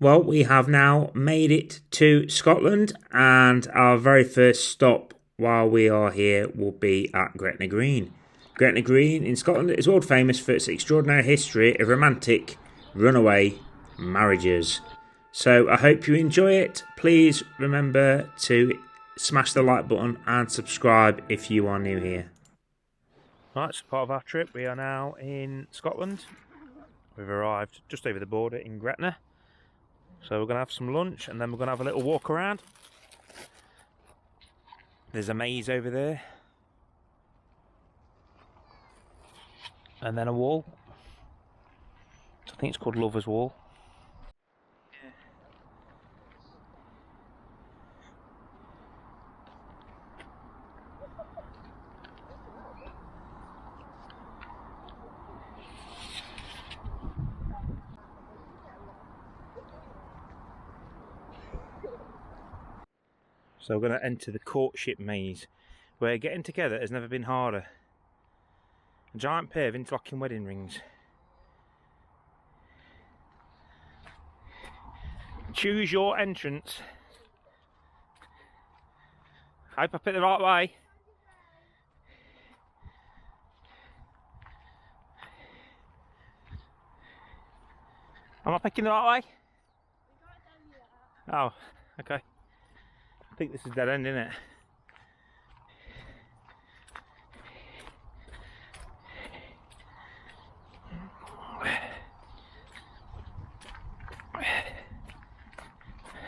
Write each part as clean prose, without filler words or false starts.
Well, we have now made it to Scotland, and our very first stop while we are here will be at Gretna Green. Gretna Green in Scotland is world famous for its extraordinary history of romantic runaway marriages. So I hope you enjoy it. Please remember to smash the like button and subscribe if you are new here. Right, so part of our trip, we are now in Scotland. We've arrived just over the border in Gretna. So we're going to have some lunch and then we're going to have a little walk around. There's a maze over there. And then a wall. I think it's called Lover's Wall. So we're going to enter the courtship maze, where getting together has never been harder. A giant pair of interlocking wedding rings. Choose your entrance. I hope I picked the right way. Am I picking the right way? Oh, okay. I think this is dead end, isn't it?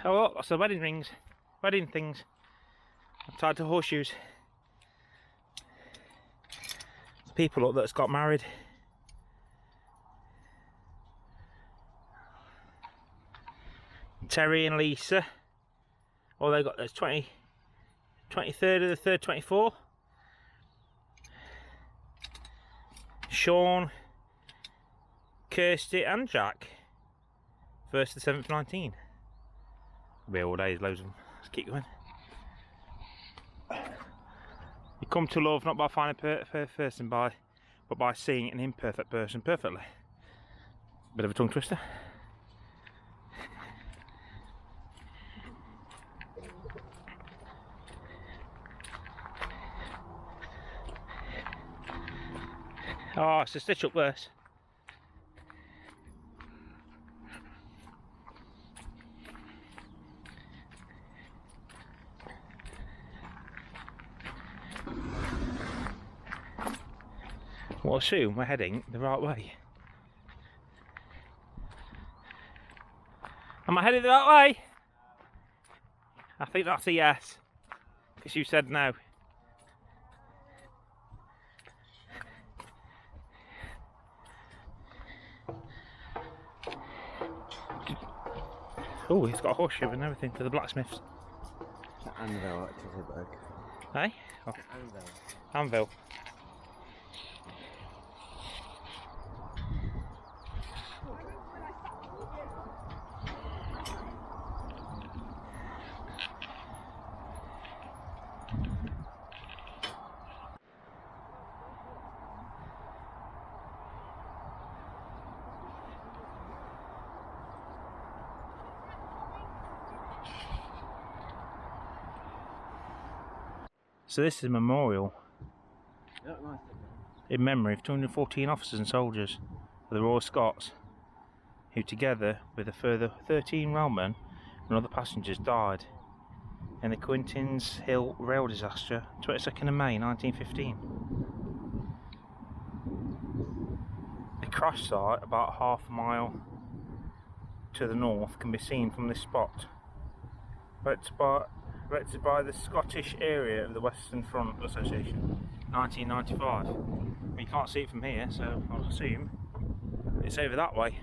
Oh, look, lots of wedding rings, wedding things. I'm tied to horseshoes. There's people look that's got married. Terry and Lisa. Oh, they got there's 23rd of the 3rd, 24. Sean, Kirsty and Jack. 1st to 7th, 19. It'll be all days, loads of them. Let's keep going. You come to love not by finding a perfect person, but by seeing an imperfect person perfectly. Bit of a tongue twister. Oh, it's a stitch up worse. Well, assume we're heading the right way. Am I heading the right way? I think that's a yes, because you said no. Oh, he's got a horseshoe and everything for the blacksmiths. Anvil at Tilburg. Eh? Oh. Anvil. So this is a memorial in memory of 214 officers and soldiers of the Royal Scots, who together with a further 13 railmen and other passengers died in the Quintin's Hill rail disaster 22nd of May 1915. The crash site, about half a mile to the north, can be seen from this spot, erected by the Scottish area of the Western Front Association, 1995. You can't see it from here, so I'll assume it's over that way.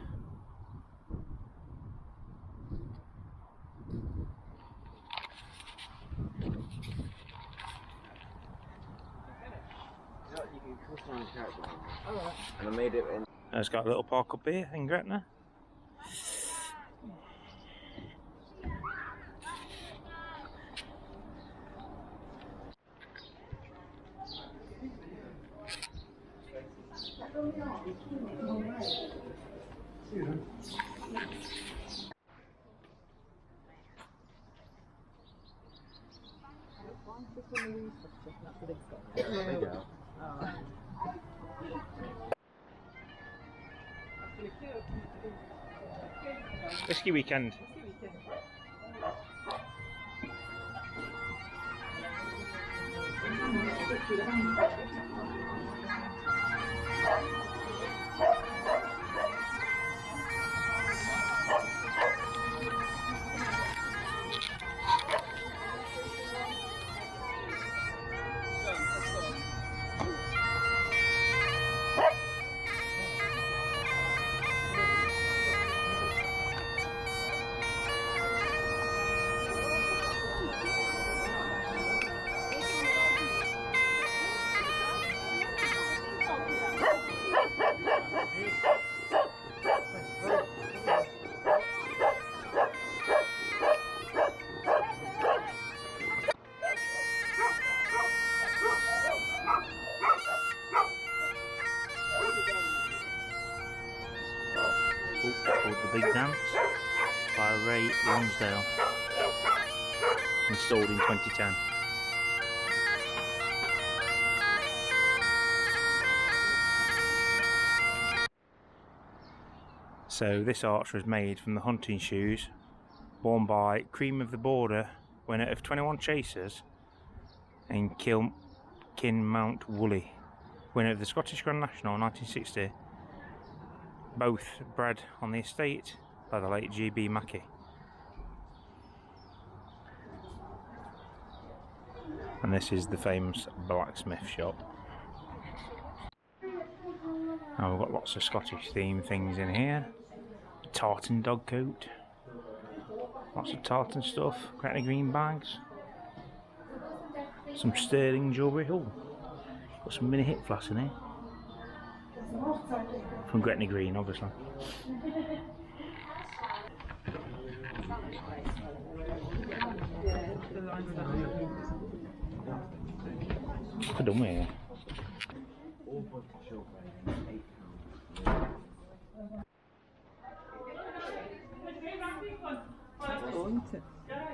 And I made it in. It's got a little park up here in Gretna. There you go. Whiskey weekend. Called The Big Dance by Ray Lonsdale, installed in 2010. So this archer is made from the hunting shoes worn by Cream of the Border, winner of 21 Chasers, and Kin Mount Woolley, winner of the Scottish Grand National 1960. Both bred on the estate by the late G.B. Mackey. And this is the famous blacksmith shop. And we've got lots of Scottish themed things in here. Tartan dog coat. Lots of tartan stuff. Gretna green bags. Some sterling jewellery. Oh, got some mini hip flasks in here. From Gretna Green, obviously. Good done with here.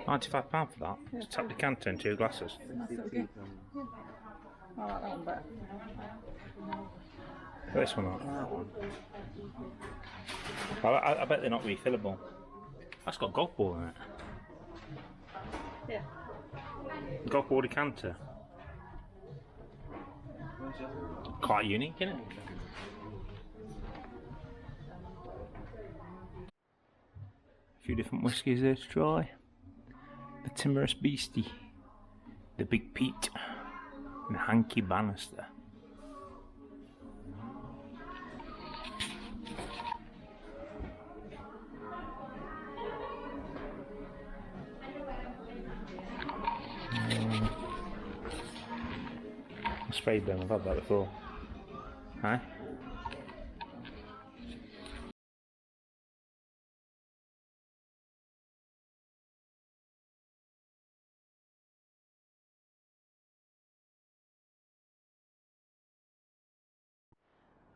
£95 for that. Just tap decanter and 2 glasses. I like that one better. This one out. I bet they're not refillable. That's got golf ball in it. Yeah. Golf ball decanter. Quite unique, isn't it? A few different whiskies there to try. The Timorous Beastie, the Big Pete, and the Hanky Bannister. Spade them, I've had that before. Huh?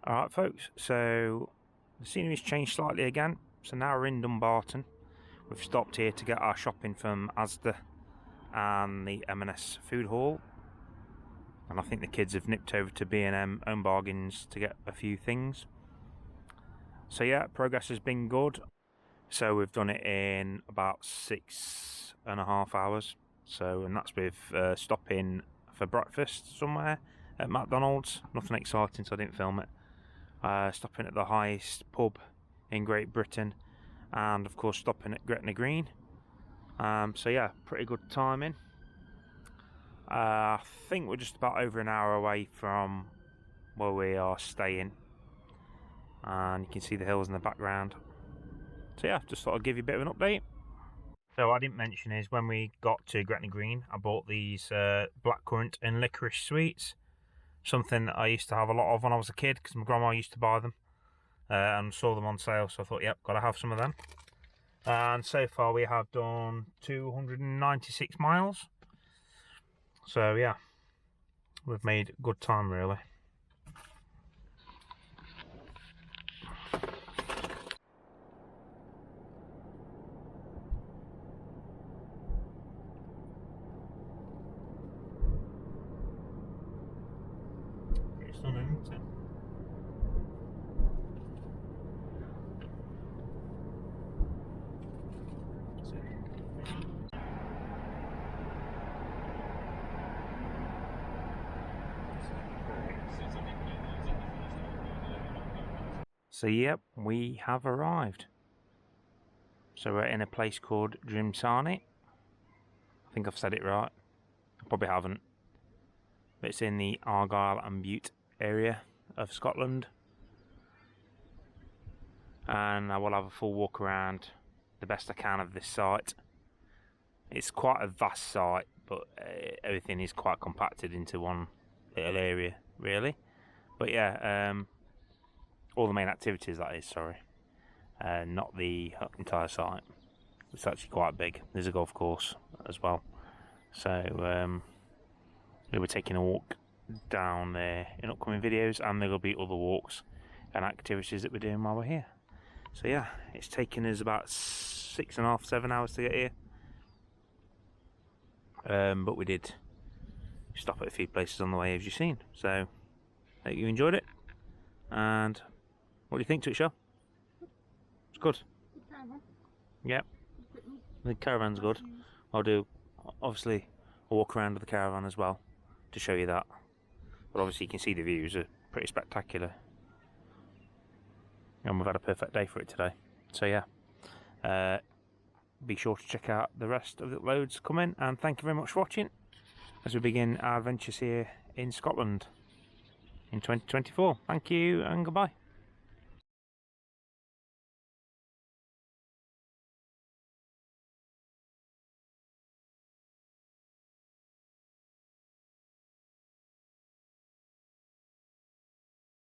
Alright folks, so the scenery's changed slightly again. So now we're in Dumbarton. We've stopped here to get our shopping from Asda and the M&S food hall. And I think the kids have nipped over to B&M Home Bargains to get a few things. So yeah, progress has been good. So we've done it in about 6.5 hours. So, and that's with stopping for breakfast somewhere at McDonald's. Nothing exciting, so I didn't film it. Stopping at the highest pub in Great Britain, and of course stopping at Gretna Green. So yeah, pretty good timing. I think we're just about over an hour away from where we are staying, and you can see the hills in the background. So yeah, just thought I'd give you a bit of an update. So what I didn't mention is when we got to Gretna Green, I bought these blackcurrant and licorice sweets. Something that I used to have a lot of when I was a kid, because my grandma used to buy them and saw them on sale, so I thought, yep, gotta have some of them. And so far we have done 296 miles. So yeah, we've made good time really. mountain. So yep, we have arrived. So we're in a place called Drimsani. I think I've said it right. I probably haven't. But it's in the Argyll and Bute area of Scotland. And I will have a full walk around the best I can of this site. It's quite a vast site, but everything is quite compacted into one little area, really. But yeah, all the main activities, that is, sorry. Not the entire site. It's actually quite big. There's a golf course as well. So we were taking a walk down there in upcoming videos, and there will be other walks and activities that we're doing while we're here. So yeah, it's taken us about 6.5, 7 hours to get here. But we did stop at a few places on the way, as you've seen. So hope you enjoyed it. And what do you think to it, Shell? It's good. Yep. The caravan's good. I'll do, obviously, a walk around with the caravan as well to show you that. But obviously you can see the views are pretty spectacular. And we've had a perfect day for it today. So yeah, be sure to check out the rest of the loads coming. And thank you very much for watching as we begin our adventures here in Scotland in 2024. Thank you and goodbye.